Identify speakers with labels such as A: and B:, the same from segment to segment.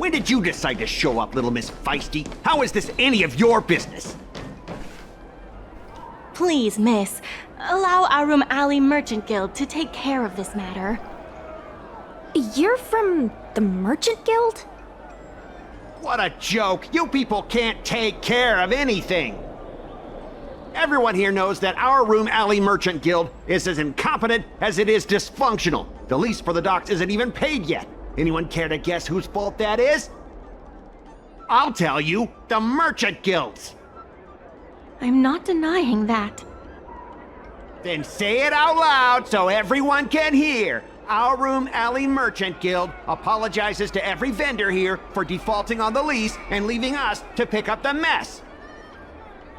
A: When did you decide to show up, little Miss Feisty? How is this any of your business?
B: Please, miss, allow Arum Alley Merchant Guild to take care of this matter.
C: You're from the Merchant Guild?
A: What a joke! You people can't take care of anything! Everyone here knows that our Room Alley Merchant Guild is as incompetent as it is dysfunctional. The lease for the docks isn't even paid yet. Anyone care to guess whose fault that is? I'll tell you, the Merchant Guild's.
B: I'm not denying that.
A: Then say it out loud so everyone can hear. Our Room Alley Merchant Guild apologizes to every vendor here for defaulting on the lease and leaving us to pick up the mess.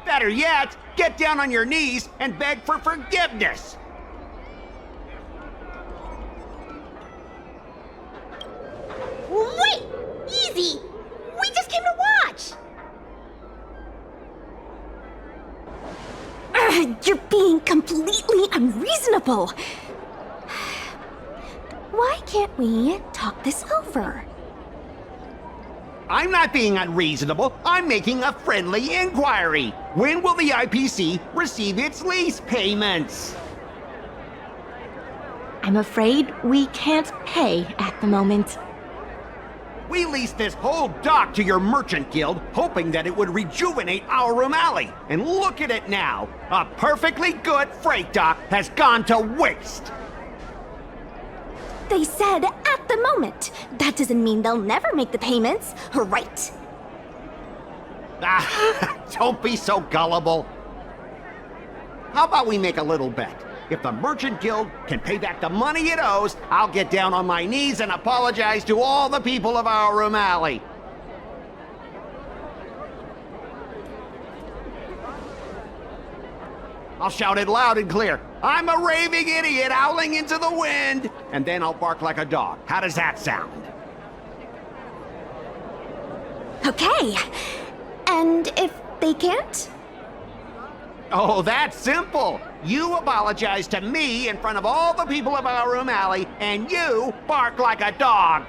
A: Better yet, get down on your knees and beg for forgiveness.
D: Wait! Easy! We just came to watch!
C: You're being completely unreasonable. Why can't we talk this over?
A: I'm not being unreasonable. I'm making a friendly inquiry. When will the IPC receive its lease payments?
B: I'm afraid we can't pay at the moment.
A: We leased this whole dock to your merchant guild, hoping that it would rejuvenate our Room Alley. And look at it now. A perfectly good freight dock has gone to waste.
C: They said at the moment. That doesn't mean they'll never make the payments, right?
A: Don't be so gullible. How about we make a little bet? If the Merchant Guild can pay back the money it owes, I'll get down on my knees and apologize to all the people of our Room Alley. I'll shout it loud and clear. I'm a raving idiot howling into the wind. And then I'll bark like a dog. How does that sound?
C: Okay. And if they can't?
A: Oh, that's simple. You apologize to me in front of all the people of our Room Alley, and you bark like a dog.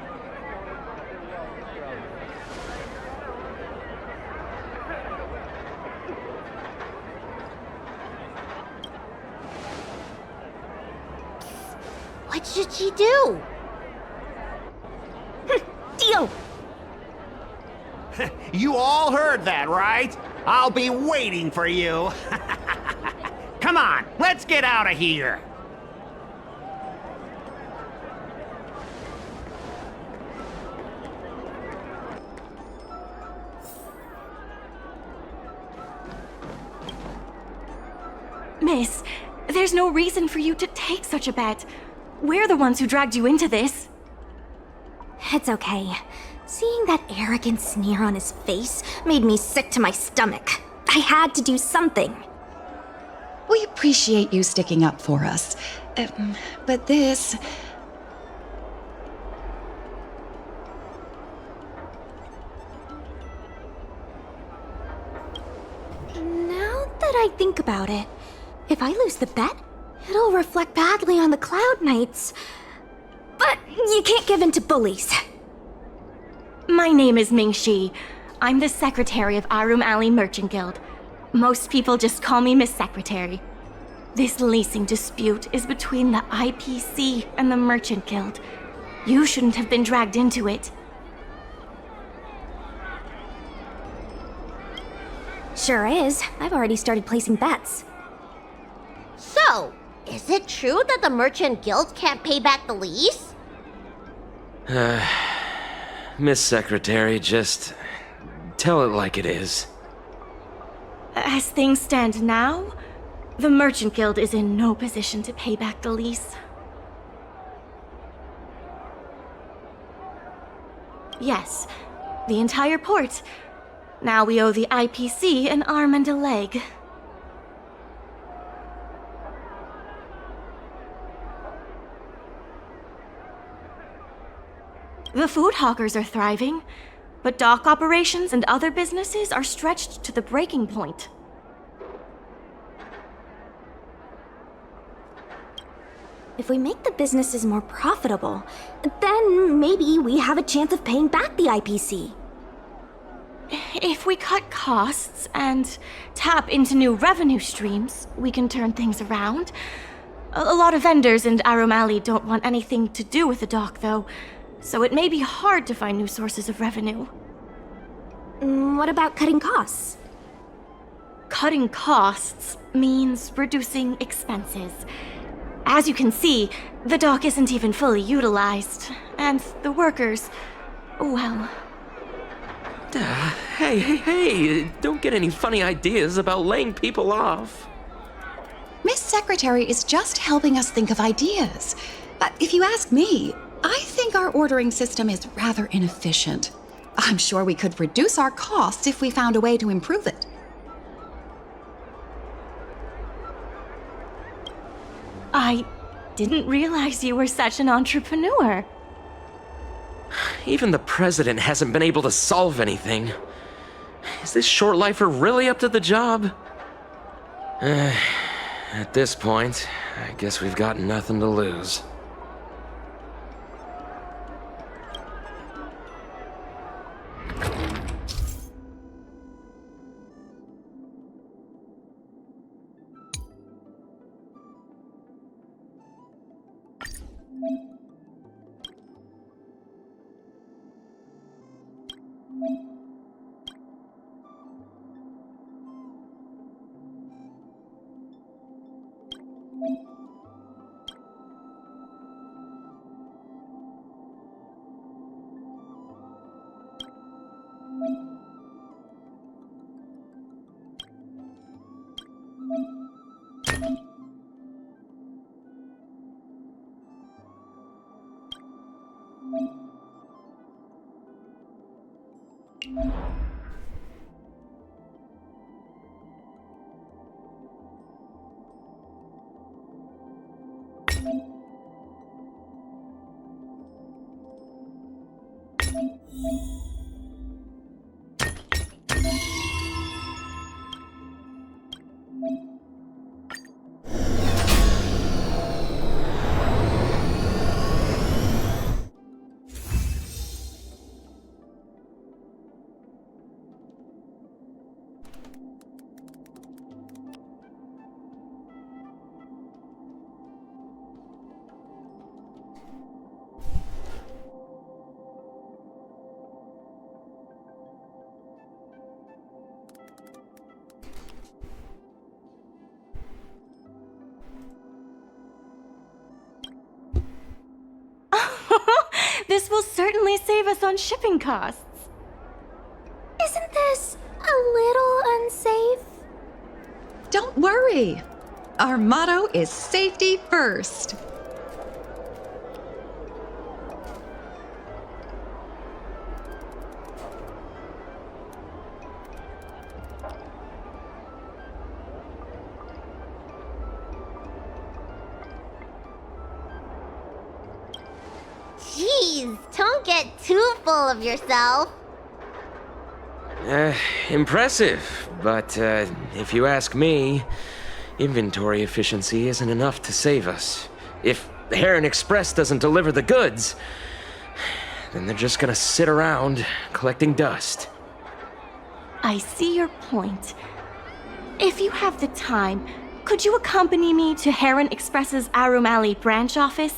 D: What should she do?
C: Deal!
A: You all heard that, right? I'll be waiting for you. Come on, let's get out of here.
B: Miss, there's no reason for you to take such a bet. We're the ones who dragged you into this.
C: It's okay. Seeing that arrogant sneer on his face made me sick to my stomach. I had to do something.
E: We appreciate you sticking up for us. But this...
C: Now that I think about it, if I lose the bet, it'll reflect badly on the Cloud Knights. But you can't give in to bullies.
B: My name is Ming Shi. I'm the secretary of Arum Alley Merchant Guild. Most people just call me Miss Secretary. This leasing dispute is between the IPC and the Merchant Guild. You shouldn't have been dragged into it.
C: Sure is. I've already started placing bets.
D: So, is it true that the Merchant Guild can't pay back the lease?
F: Miss Secretary, just tell it like it is.
B: As things stand now, the Merchant Guild is in no position to pay back the lease. Yes, the entire port. Now we owe the IPC an arm and a leg. The food hawkers are thriving, but dock operations and other businesses are stretched to the breaking point.
C: If we make the businesses more profitable, then maybe we have a chance of paying back the IPC.
B: If we cut costs and tap into new revenue streams, we can turn things around. A lot of vendors in Arum Alley don't want anything to do with the dock, though, so it may be hard to find new sources of revenue.
C: What about cutting costs?
B: Cutting costs means reducing expenses. As you can see, the dock isn't even fully utilized, and the workers, well...
F: Hey, don't get any funny ideas about laying people off.
E: Miss Secretary is just helping us think of ideas. But if you ask me, I think our ordering system is rather inefficient. I'm sure we could reduce our costs if we found a way to improve it.
B: I didn't realize you were such an entrepreneur.
F: Even the president hasn't been able to solve anything. Is this short lifer really up to the job? At this point, I guess we've got nothing to lose.
B: This will certainly save us on shipping costs.
C: Isn't this a little unsafe?
E: Don't worry. Our motto is safety first.
D: Jeez, don't get too full of yourself.
F: Impressive, but if you ask me, inventory efficiency isn't enough to save us. If Heron Express doesn't deliver the goods, then they're just gonna sit around collecting dust.
B: I see your point. If you have the time, could you accompany me to Heron Express's Arum Alley branch office?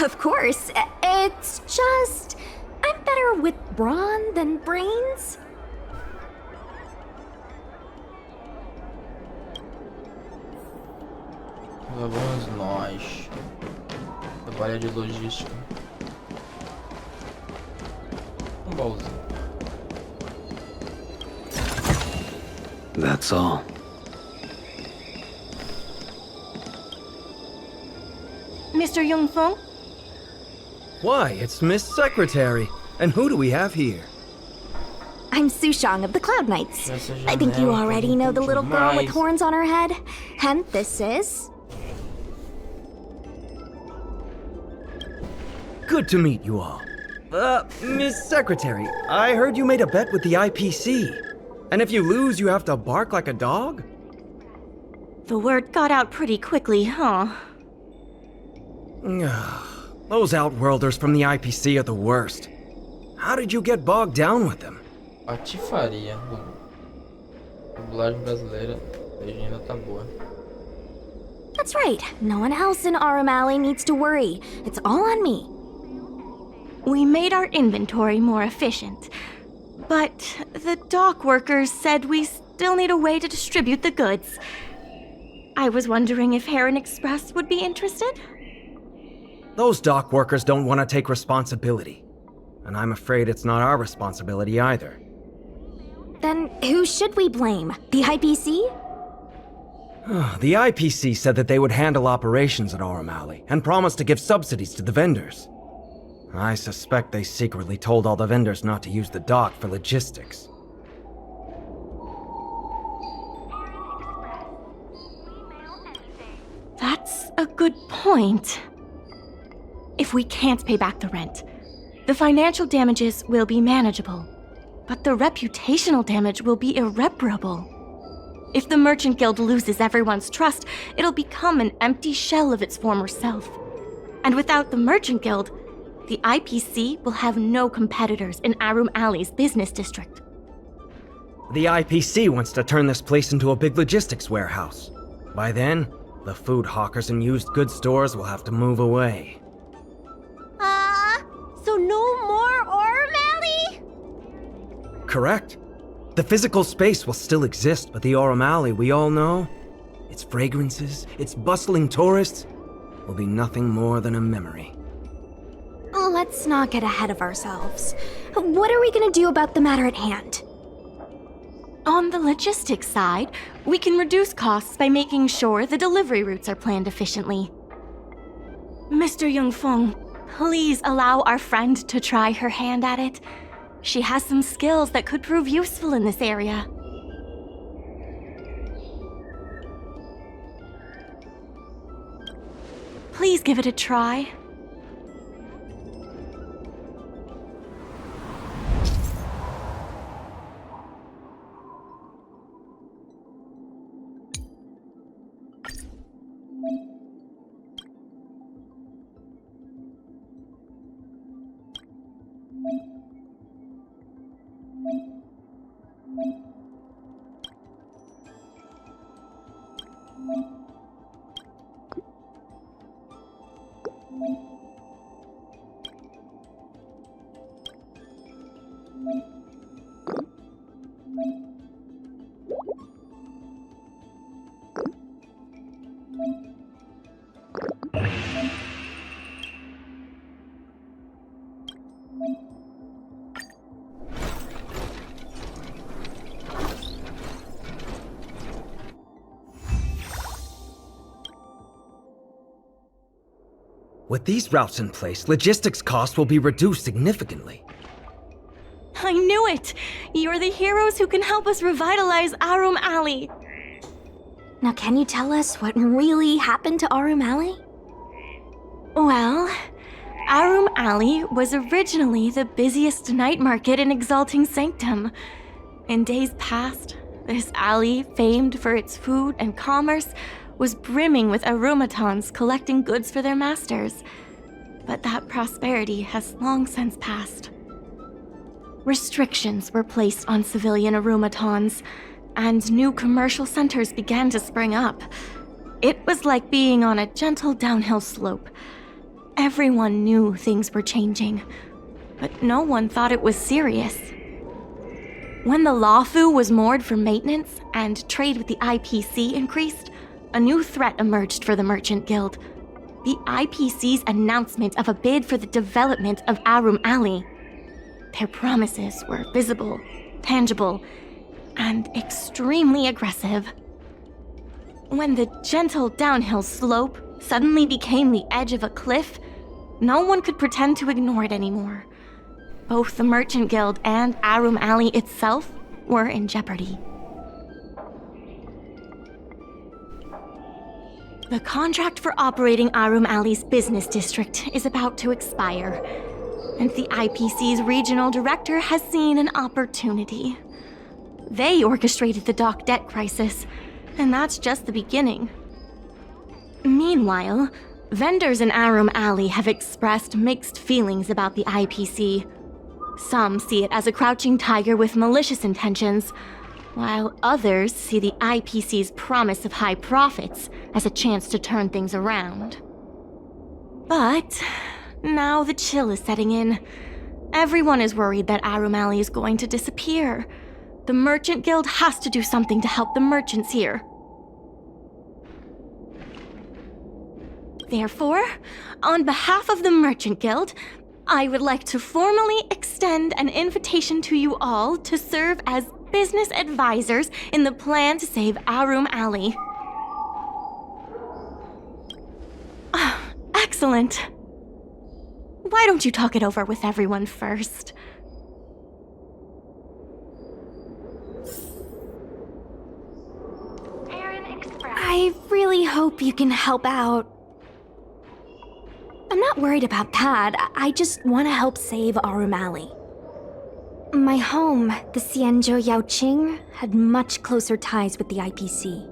C: Of course. It's just... I'm better with brawn than brains.
G: Lá vamos nós. Trabalhar de logística. Baúzinho.
H: That's all.
B: Mr. Yongfeng?
I: Why, it's Miss Secretary. And who do we have here?
C: I'm Sushang of the Cloud Knights. I think you already know the little girl with horns on her head. And this is...
I: Good to meet you all. Miss Secretary, I heard you made a bet with the IPC. And if you lose, you have to bark like a dog?
B: The word got out pretty quickly, huh?
I: Those Outworlders from the IPC are the worst. How did you get bogged down with them?
G: Patifaria. Dublagem brasileira. Legenda tá boa.
C: That's right. No one else in Arum Alley needs to worry. It's all on me.
B: We made our inventory more efficient, but the dock workers said we still need a way to distribute the goods. I was wondering if Heron Express would be interested?
I: Those dock workers don't want to take responsibility. And I'm afraid it's not our responsibility either.
C: Then who should we blame? The IPC?
I: The IPC said that they would handle operations at Arum Alley and promised to give subsidies to the vendors. I suspect they secretly told all the vendors not to use the dock for logistics.
B: That's a good point. If we can't pay back the rent, the financial damages will be manageable, but the reputational damage will be irreparable. If the Merchant Guild loses everyone's trust, it'll become an empty shell of its former self. And without the Merchant Guild, the IPC will have no competitors in Arum Alley's business district.
I: The IPC wants to turn this place into a big logistics warehouse. By then, the food hawkers and used goods stores will have to move away.
D: So no more Arum Alley?
I: Correct. The physical space will still exist, but the Arum Alley we all know, its fragrances, its bustling tourists, will be nothing more than a memory.
C: Let's not get ahead of ourselves. What are we gonna do about the matter at hand?
B: On the logistics side, we can reduce costs by making sure the delivery routes are planned efficiently. Mr. Yongfeng, please allow our friend to try her hand at it. She has some skills that could prove useful in this area. Please give it a try.
I: With these routes in place, logistics costs will be reduced significantly.
B: I knew it! You're the heroes who can help us revitalize Arum Alley.
C: Now can you tell us what really happened to Arum Alley?
B: Well, Arum Alley was originally the busiest night market in Exalting Sanctum. In days past, this alley, famed for its food and commerce, was brimming with arumatons collecting goods for their masters. But that prosperity has long since passed. Restrictions were placed on civilian arumatons, and new commercial centers began to spring up. It was like being on a gentle downhill slope. Everyone knew things were changing, but no one thought it was serious. When the Lawfu was moored for maintenance and trade with the IPC increased, a new threat emerged for the Merchant Guild. The IPC's announcement of a bid for the development of Arum Alley. Their promises were visible, tangible, and extremely aggressive. When the gentle downhill slope suddenly became the edge of a cliff, no one could pretend to ignore it anymore. Both the Merchant Guild and Arum Alley itself were in jeopardy. The contract for operating Arum Alley's business district is about to expire, and the IPC's regional director has seen an opportunity. They orchestrated the dock debt crisis, and that's just the beginning. Meanwhile, Vendors in Arum Alley have expressed mixed feelings about the IPC. Some see it as a crouching tiger with malicious intentions, while others see the IPC's promise of high profits as a chance to turn things around. But now the chill is setting in. Everyone is worried that Arum Alley is going to disappear. The Merchant Guild has to do something to help the merchants here. Therefore, on behalf of the Merchant Guild, I would like to formally extend an invitation to you all to serve as business advisors in the plan to save Arum Alley. Excellent. Why don't you talk it over with everyone first?
C: I really hope you can help out. I'm not worried about that. I just want to help save Arum Alley. My home, the Xianzhou Yaoqing, had much closer ties with the IPC.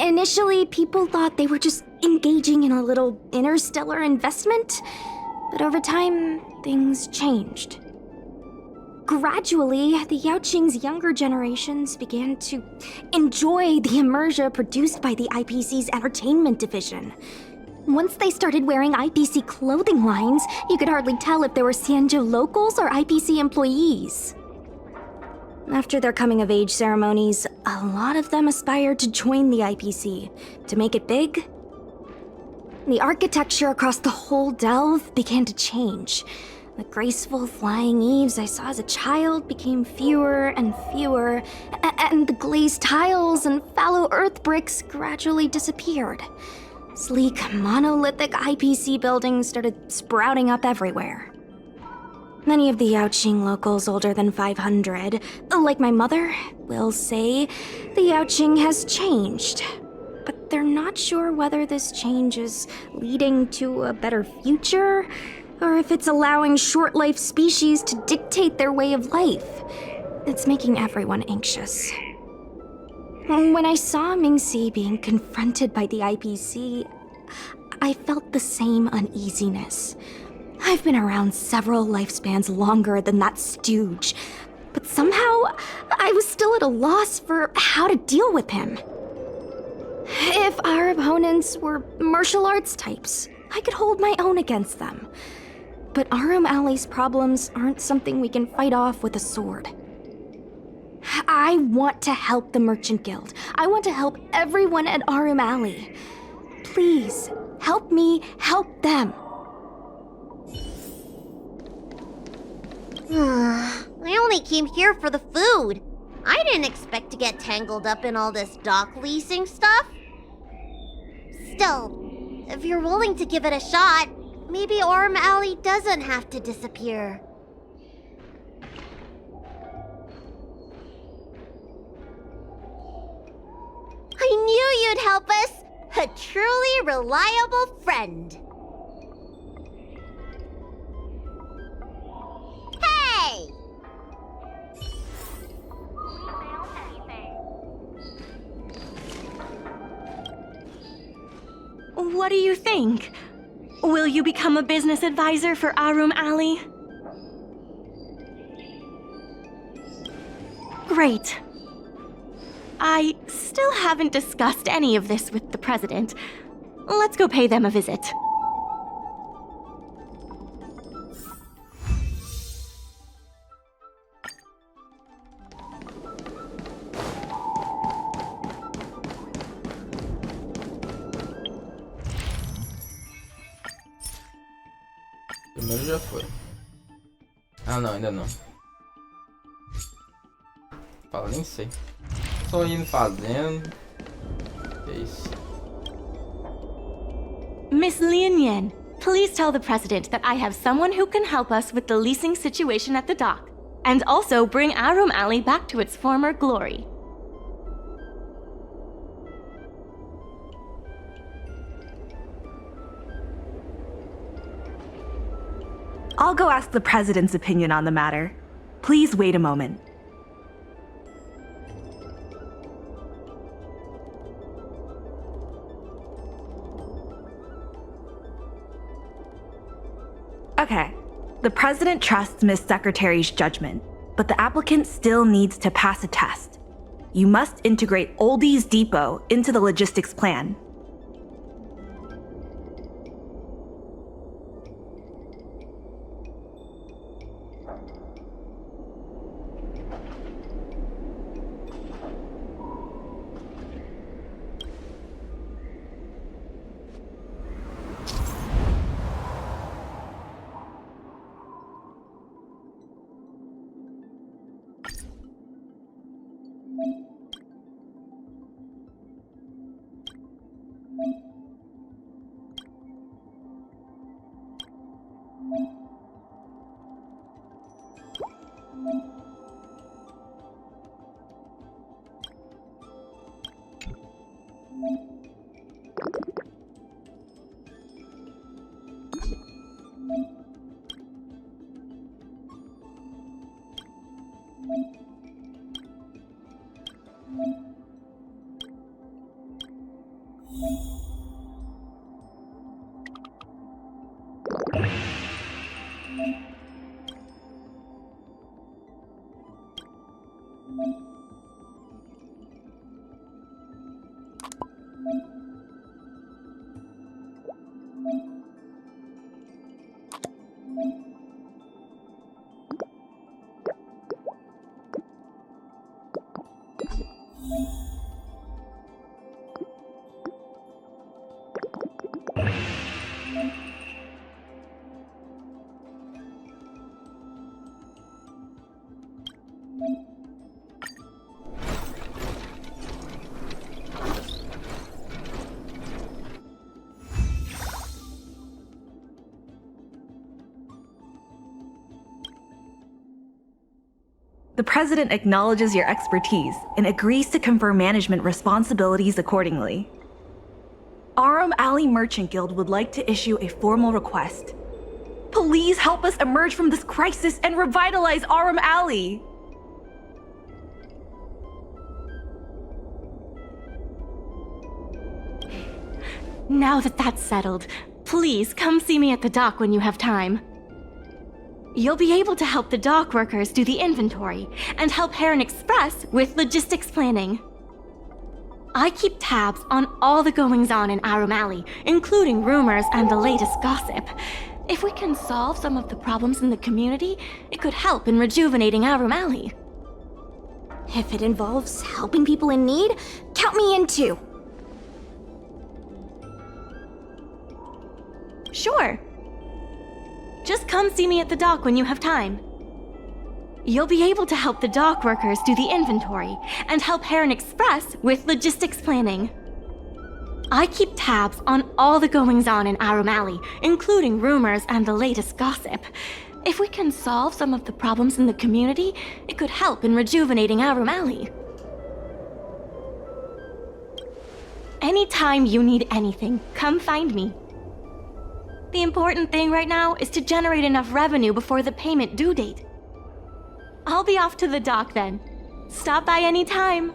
C: Initially, people thought they were just engaging in a little interstellar investment, but over time, things changed. Gradually, the Yaoqing's younger generations began to enjoy the immersion produced by the IPC's entertainment division. Once they started wearing IPC clothing lines, you could hardly tell if they were Xianzhou locals or IPC employees. After their coming-of-age ceremonies, a lot of them aspired to join the IPC. To make it big, the architecture across the whole delve began to change. The graceful flying eaves I saw as a child became fewer and fewer, and the glazed tiles and fallow earth bricks gradually disappeared. Sleek, monolithic IPC buildings started sprouting up everywhere. Many of the Yaoqing locals older than 500, like my mother, will say the Yaoqing has changed. But they're not sure whether this change is leading to a better future, or if it's allowing short-life species to dictate their way of life. It's making everyone anxious. When I saw Mingxi being confronted by the IPC, I felt the same uneasiness. I've been around several lifespans longer than that stooge, but somehow I was still at a loss for how to deal with him. If our opponents were martial arts types, I could hold my own against them. But Arum Alley's problems aren't something we can fight off with a sword. I want to help the Merchant Guild. I want to help everyone at Arum Alley. Please, help me help them.
D: I only came here for the food. I didn't expect to get tangled up in all this dock leasing stuff. Still, if you're willing to give it a shot, maybe Arum Alley doesn't have to disappear. I knew you'd help us! A truly reliable friend! Hey!
B: What do you think? Will you become a business advisor for Arum Alley? Great. I still haven't discussed any of this with the president. Let's go pay them a visit.
G: Primeiro já foi. Ah não, ainda não. Fala, nem sei. Só indo fazendo. É isso.
B: Miss Lian, please tell the president that I have someone who can help us with the leasing situation at the dock, and also bring Arum Alley back to its former glory.
H: I'll go ask the president's opinion on the matter. Please wait a moment. Okay. The President trusts Miss Secretary's judgment, but the applicant still needs to pass a test. You must integrate Oldie's Depot into the logistics plan. The President acknowledges your expertise and agrees to confer management responsibilities accordingly. Aurum Alley Merchant Guild would like to issue a formal request. Please help us emerge from this crisis and revitalize Aurum Alley!
B: Now that that's settled, please come see me at the dock when you have time. You'll be able to help the dock workers do the inventory and help Heron Express with logistics planning. I keep tabs on all the goings-on in Aurum Alley, including rumors and the latest gossip. If we can solve some of the problems in the community, it could help in rejuvenating Aurum Alley.
C: If it involves helping people in need, count me in too.
B: Sure. Just come see me at the dock when you have time. You'll be able to help the dock workers do the inventory and help Heron Express with logistics planning. I keep tabs on all the goings-on in Aurum Alley, including rumors and the latest gossip. If we can solve some of the problems in the community, it could help in rejuvenating Aurum Alley. Anytime you need anything, come find me. The important thing right now is to generate enough revenue before the payment due date. I'll be off to the dock then. Stop by anytime.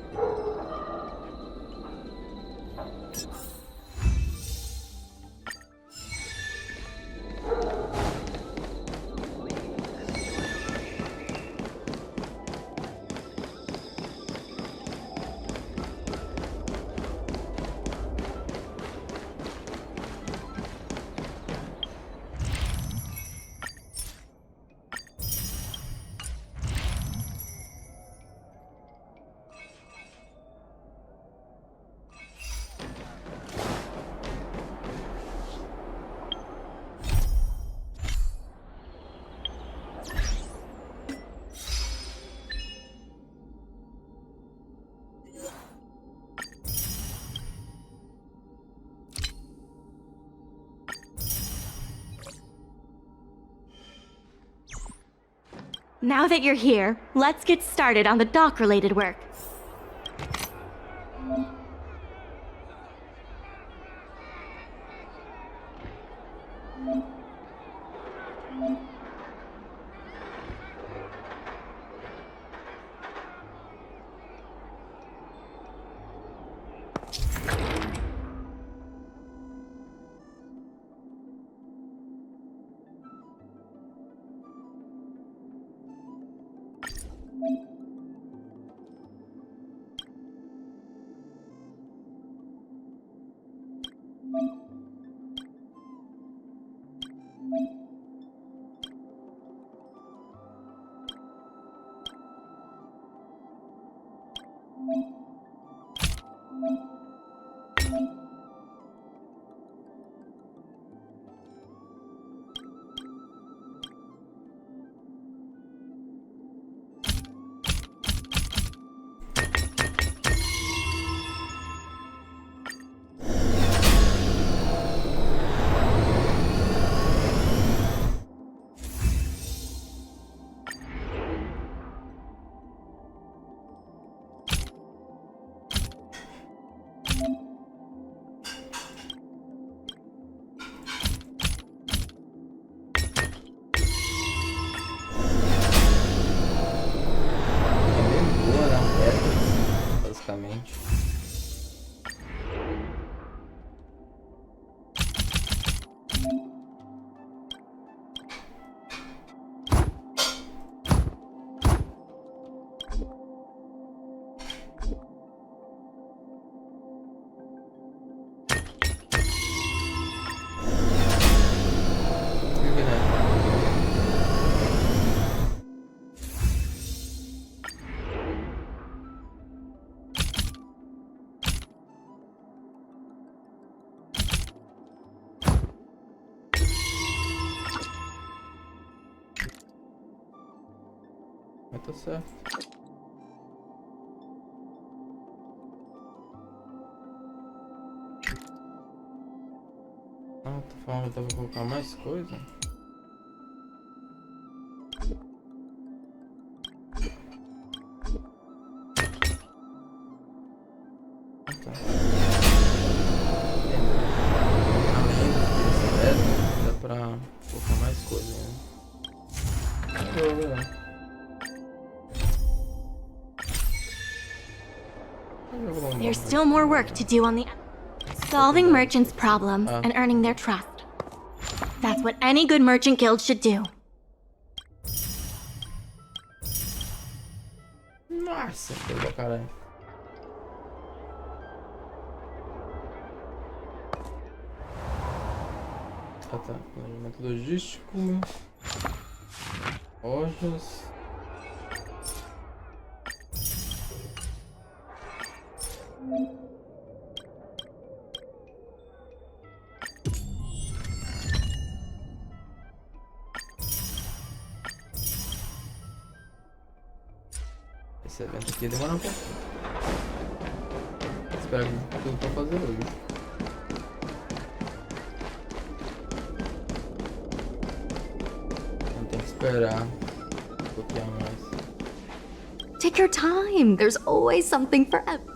B: Now that you're here, let's get started on the dock-related work.
G: Basicamente. Mas tá certo. Ah, tô falando que dá pra colocar mais coisa? Ah, tá. Além desse pedra, dá pra colocar mais coisa, né?
B: There's still more work to do on the solving merchants' problems and earning their trust. That's what any good merchant guild should do.
G: Nossa, pegou, caralho. Ah, tá. Planejamento logístico. Lojas. Esse evento aqui demora um pouquinho. Espero que tudo pra fazer hoje. Não tem que esperar um pouquinho mais.
C: Take your time. There's always something for everyone.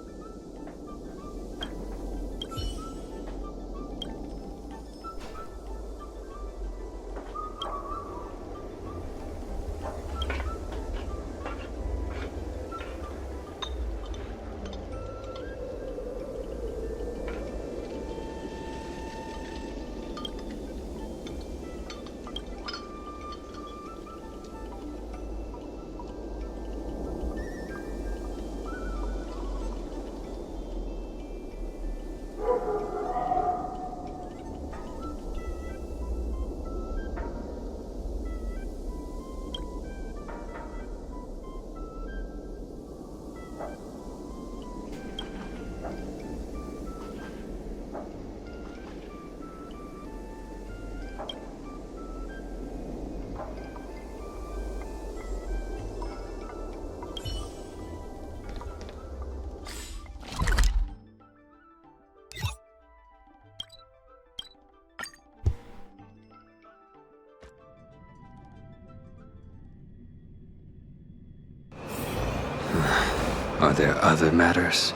J: Are there other matters?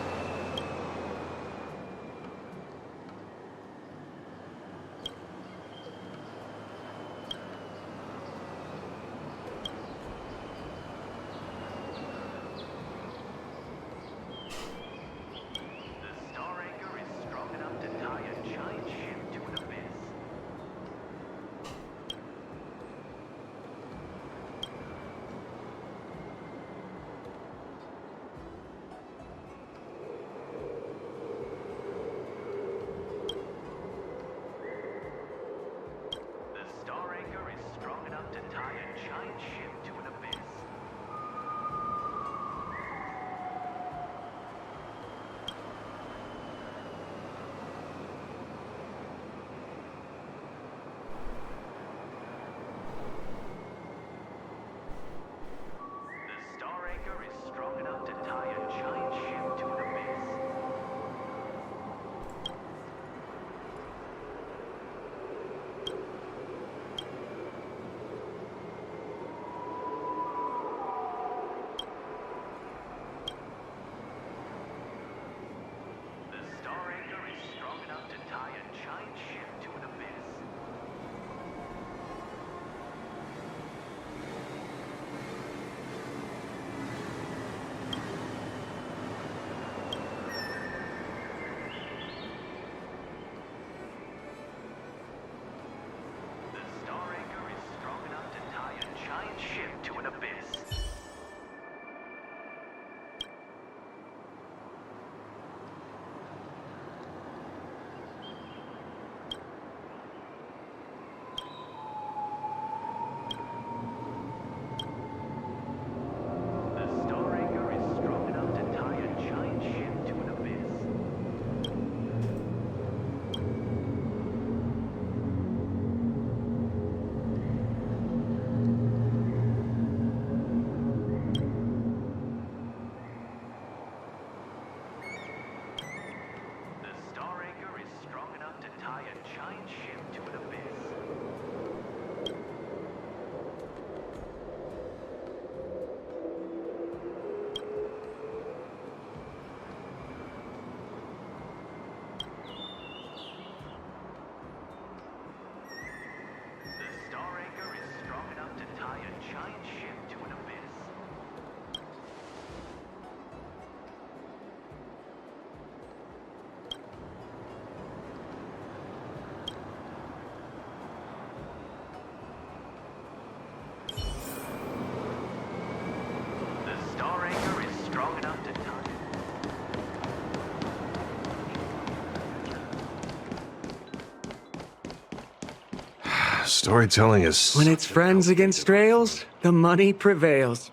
K: Storytelling is...
L: When it's friends against rails, the money prevails.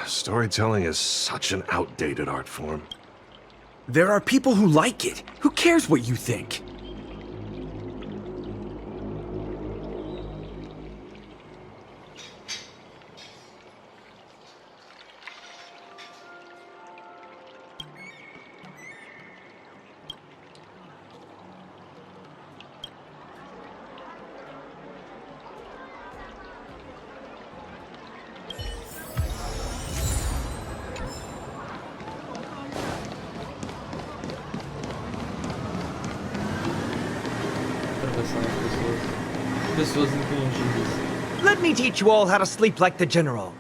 K: Storytelling is such an outdated art form.
L: There are people who like it. Who cares what you think?
G: Pessoas entendidas.
I: Let me teach you all how to sleep like the general.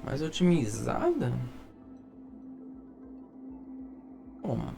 G: Mais otimizada? Como?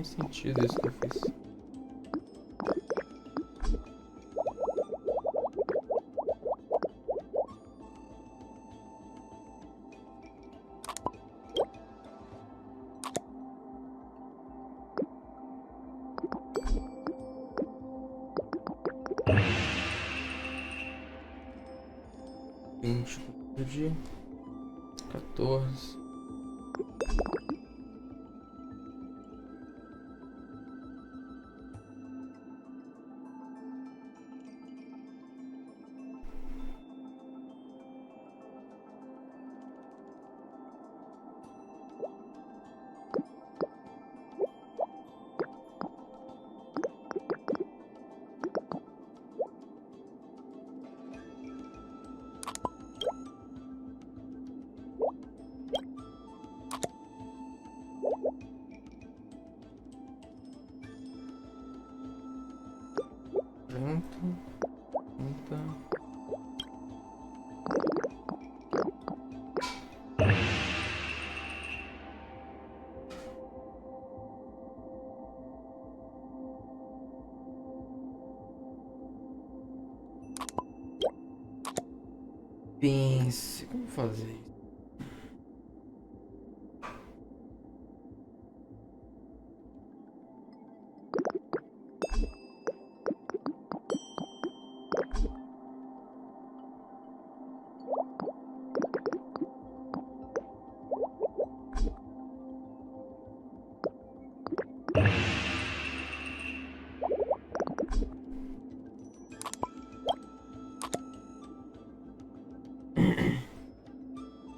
G: sentido isso que eu fiz. De 14. Pense, como fazer isso?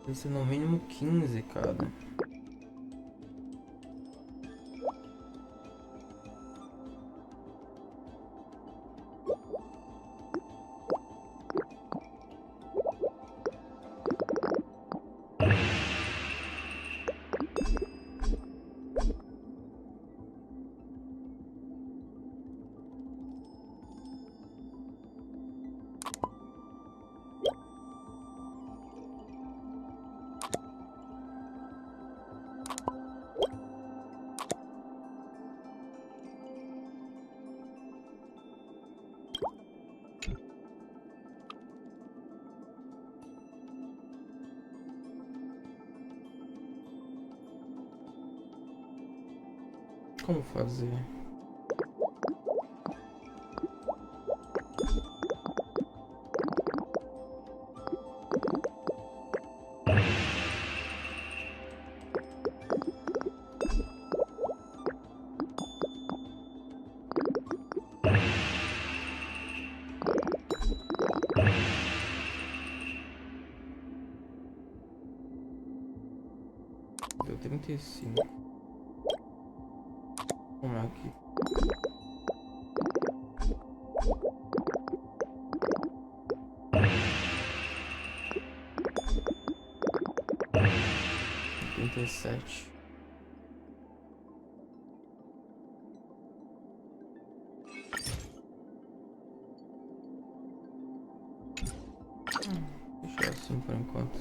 G: Tem que ser no mínimo 15, cara. Como fazer? Deu 35. Vamos lá aqui. Trinta e sete. Deixa assim por enquanto.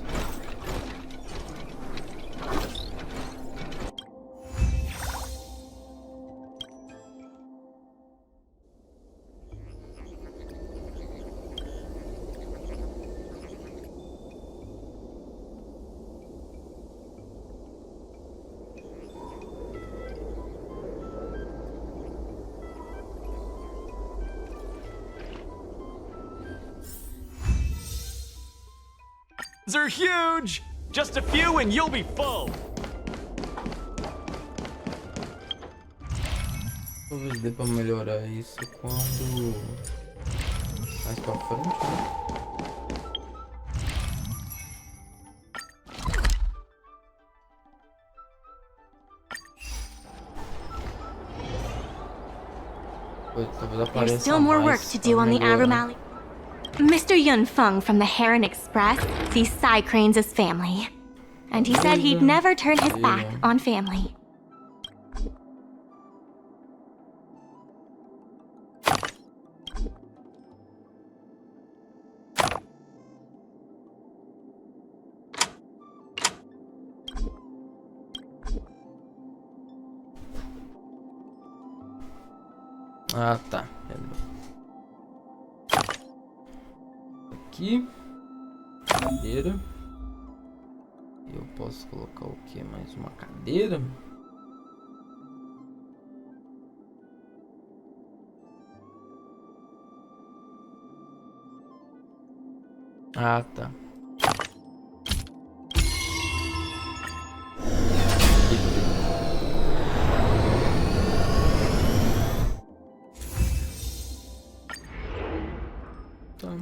M: Are huge! Just a few and you'll be full!
G: Talvez dê pra melhorar isso quando mais pra frente, né?
B: There's still more work to do on the Arum Alley. Mr. Yunfeng from the Heron Express sees Psy Cranes as family. And he said he'd never turn his back on family.
G: Ah, tá. Aqui. Cadeira. E eu posso colocar o que? Mais uma cadeira? Ah, tá. Tá.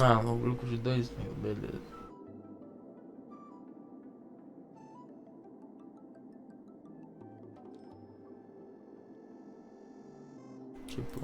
G: Ah, um grupo de 2.000, beleza. Tipo...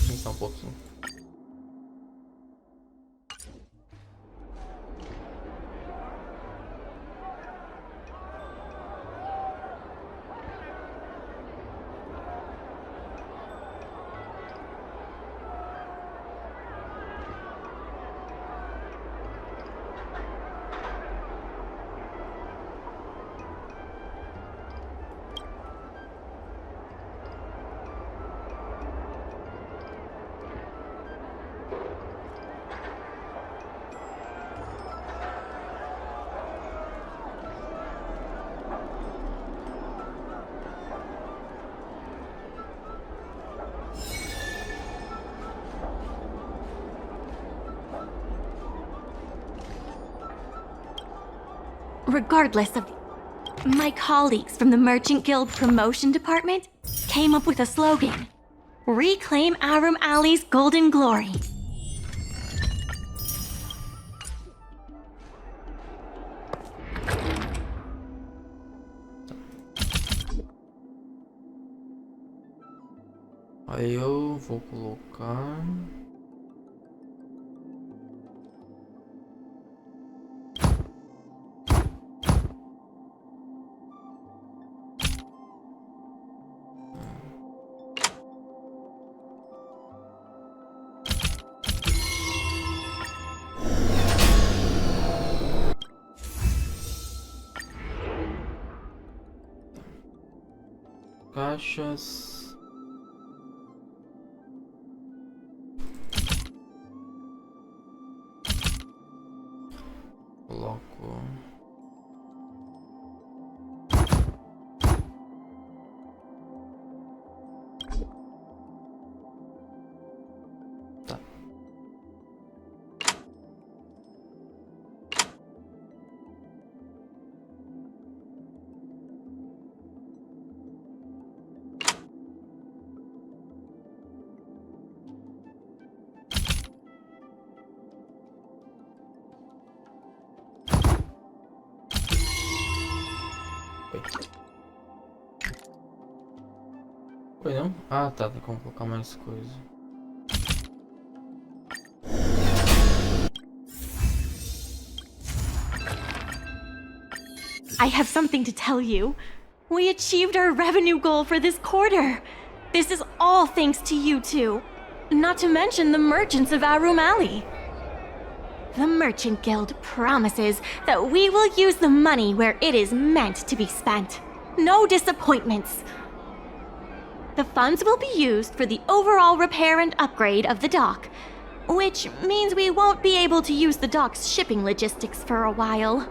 G: Pensar um pouquinho.
B: Regardless of... My colleagues from the Merchant Guild Promotion Department came up with a slogan. Reclaim Arum Alley's golden glory.
G: Aí eu vou colocar... caixas. Coloco. Tá. Foi não? Ah, tá. Tem como colocar mais coisa.
B: I have something to tell you. We achieved our revenue goal for this quarter. This is all thanks to you two. Not to mention the merchants of Arum Alley. The Merchant Guild promises that we will use the money where it is meant to be spent. No disappointments. The funds will be used for the overall repair and upgrade of the dock, which means we won't be able to use the dock's shipping logistics for a while.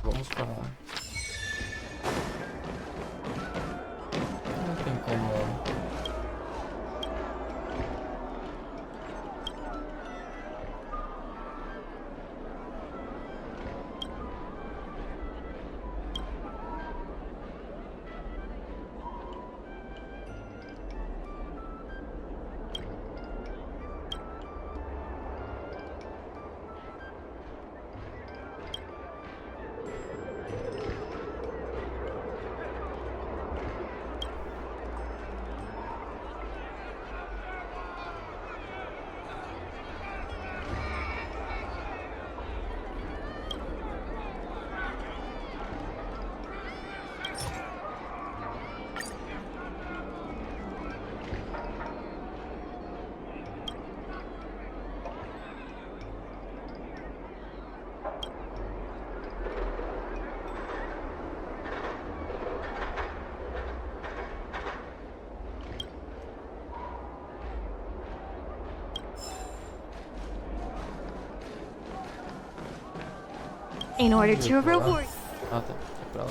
G: Vamos para lá. Não tem como...
B: In order to reward...
G: Ah, tá. É pra lá.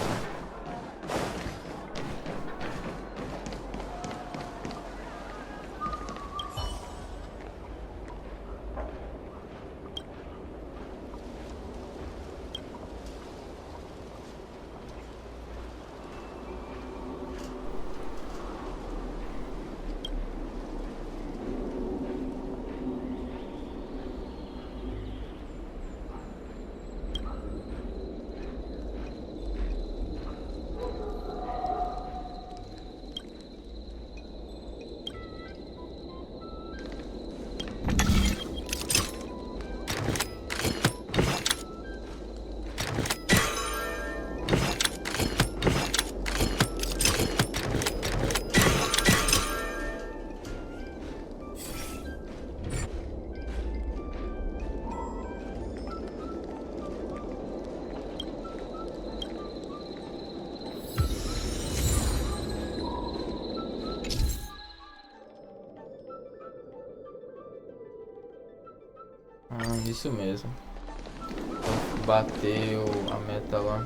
G: Isso mesmo. Bateu a meta lá.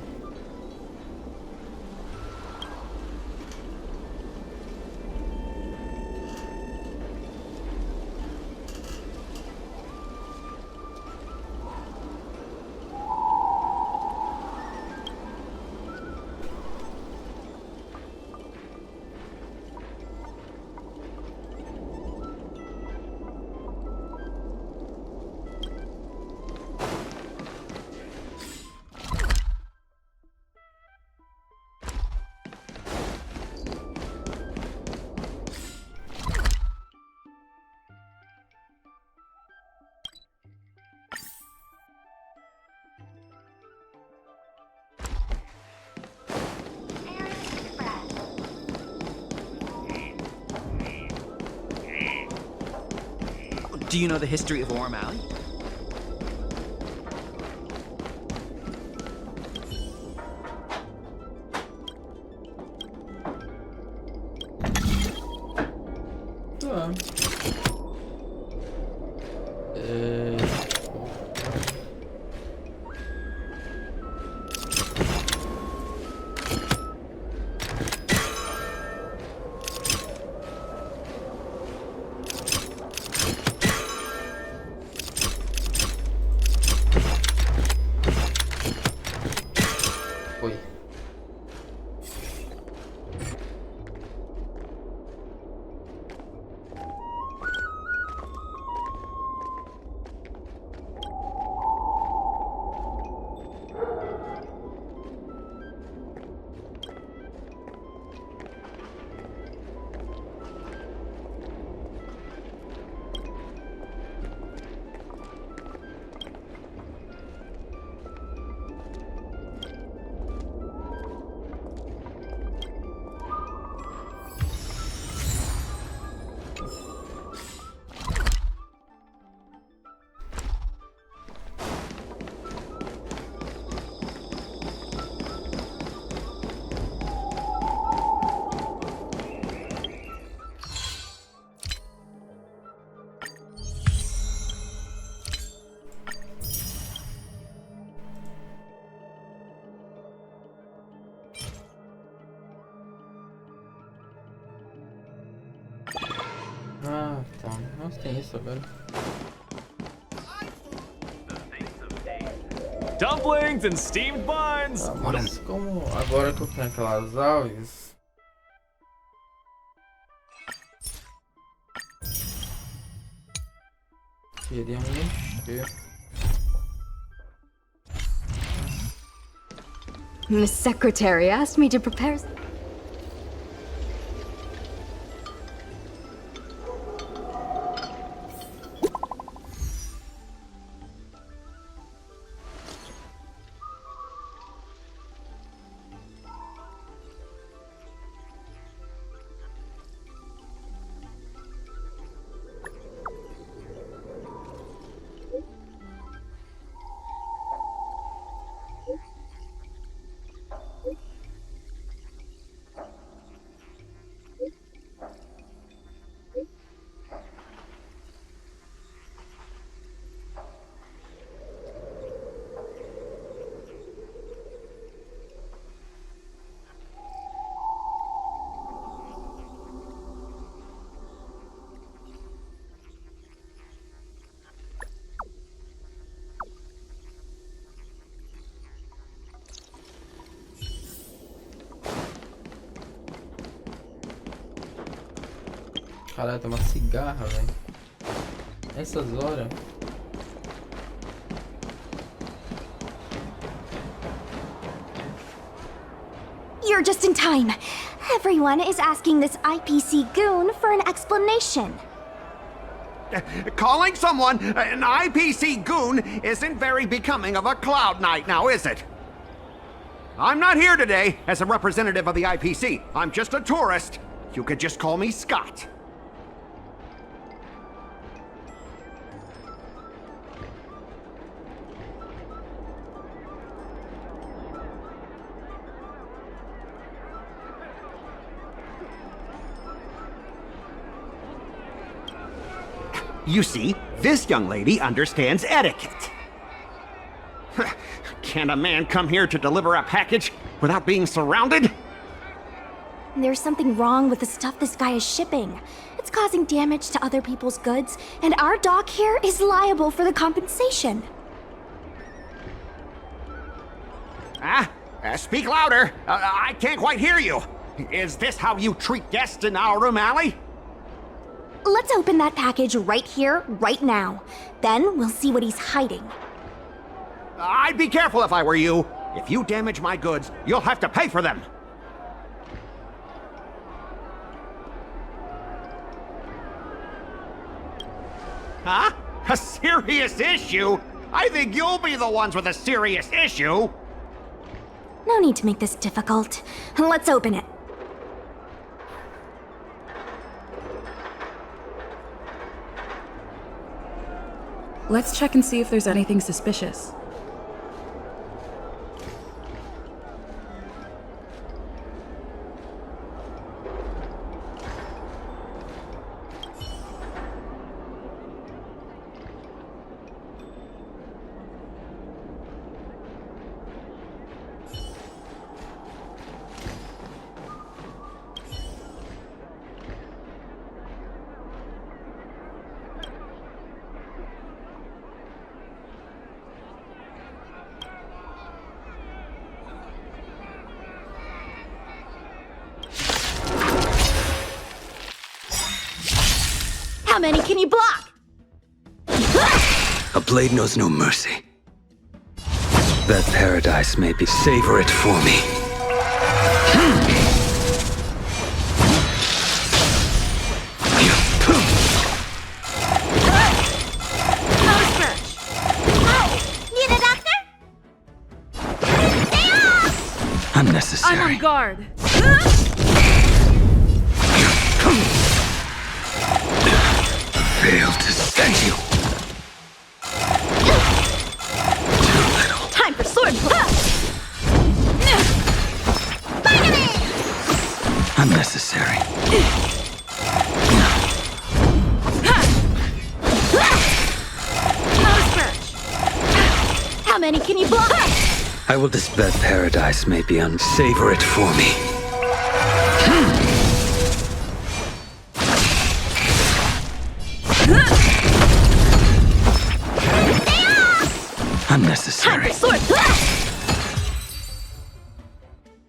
N: Do you know the history of Aurum Alley?
G: Ah, tá. Nossa, tem isso agora.
M: Dumplings and steamed buns!
G: Tá, mas como agora que eu tenho aquelas aves... Queria mexer.
C: Miss Secretary asked me to prepare...
G: Caralho, tem uma cigarra, velho. Essas horas.
C: You're just in time. Everyone is asking this IPC goon for an explanation.
A: Calling someone an IPC goon isn't very becoming of a Cloud Knight now, is it? I'm not here today as a representative of the IPC. I'm just a tourist. You could just call me Scott. You see, this young lady understands etiquette. Can't a man come here to deliver a package without being surrounded?
C: There's something wrong with the stuff this guy is shipping. It's causing damage to other people's goods, and our dock here is liable for the compensation.
A: Speak louder. I can't quite hear you. Is this how you treat guests in Aurum Alley?
C: Let's open that package right here, right now. Then we'll see what he's hiding.
A: I'd be careful if I were you. If you damage my goods, you'll have to pay for them. Huh? A serious issue? I think you'll be the ones with a serious issue.
C: No need to make this difficult. Let's open it.
H: Let's check and see if there's anything suspicious.
C: How many can you block?
J: A blade knows no mercy. That paradise may be. Savor it for me.
D: Need a doctor?
J: Unnecessary.
H: I'm on guard.
J: Failed to send you. Too little.
C: Time for sword play.
J: Unnecessary.
C: How many can you block?
J: I will that paradise may be savor it for me. Unnecessary.
C: Time for sword play.